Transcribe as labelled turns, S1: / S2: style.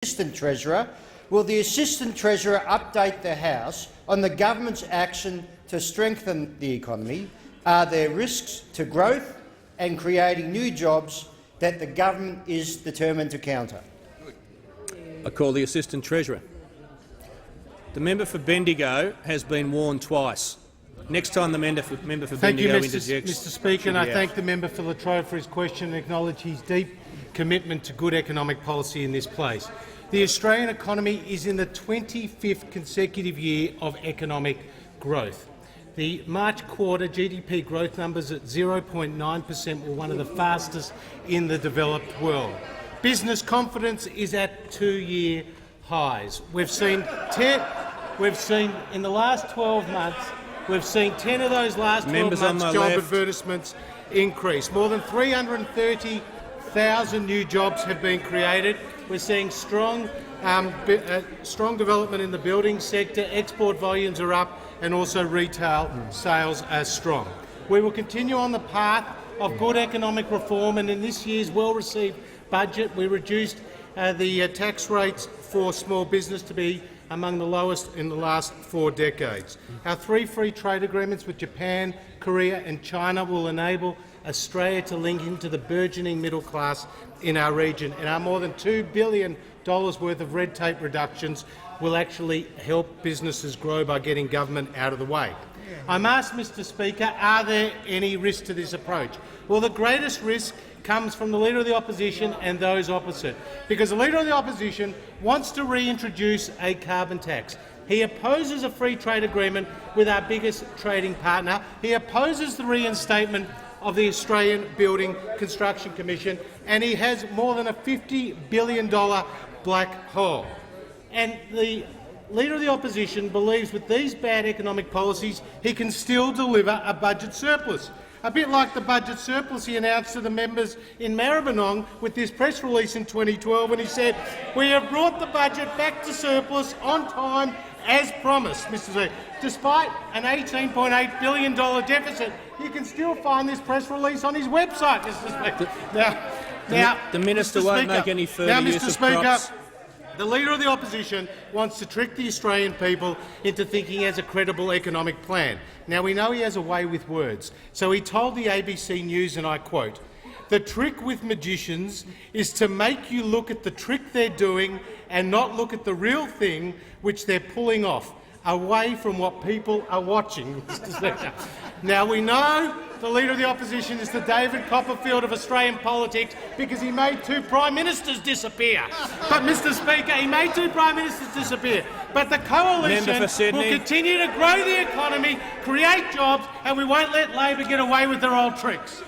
S1: Assistant Treasurer, will the Assistant Treasurer update the House on the government's action to strengthen the economy? Are there risks to growth and creating new jobs that the government is determined to counter?
S2: I call the Assistant Treasurer. The member for Bendigo has been warned twice. Next time the member for Bendigo interjects—
S3: Mr Speaker, and I thank the member for Latrobe for his question and acknowledge his deep commitment to good economic policy in this place. The Australian economy is in the 25th consecutive year of economic growth. The March quarter GDP growth numbers at 0.9% were one of the fastest in the developed world. Business confidence is at 2-year highs. We've seen in the last 12 months, we've seen 10 of those last 12 months job advertisements increase. More than 330,000 new jobs have been created. We're seeing strong development in the building sector. Export volumes are up, and also retail sales are strong. We will continue on the path of good economic reform, and in this year's well-received budget, we reduced the tax rates for small business to be among the lowest in the last 4 decades. Our 3 free trade agreements with Japan, Korea and China will enable Australia to link into the burgeoning middle class in our region, and our more than $2 billion worth of red tape reductions will actually help businesses grow by getting government out of the way. I'm asked, Mr Speaker, are there any risks to this approach? Well, the greatest risk comes from the Leader of the Opposition and those opposite, because the Leader of the Opposition wants to reintroduce a carbon tax. He opposes a free trade agreement with our biggest trading partner. He opposes the reinstatement of the Australian Building Construction Commission, and he has more than a $50 billion black hole. And the Leader of the Opposition believes with these bad economic policies he can still deliver a budget surplus, a bit like the budget surplus he announced to the members in Maribyrnong with this press release in 2012 when he said, "We have brought the budget back to surplus on time as promised." Mr Speaker, despite an $18.8 billion deficit, you can still find this press release on his website, Mr Speaker.
S2: The minister won't make any further use of props.
S3: The Leader of the Opposition wants to trick the Australian people into thinking he has a credible economic plan. Now, we know he has a way with words, so he told the ABC News, and I quote, "The trick with magicians is to make you look at the trick they're doing and not look at the real thing which they're pulling off, away from what people are watching." Now, we know the Leader of the Opposition is the David Copperfield of Australian politics because he made 2 Prime Ministers disappear. But, Mr Speaker, he made 2 Prime Ministers disappear. But the coalition will continue to grow the economy, create jobs, and we won't let Labor get away with their old tricks.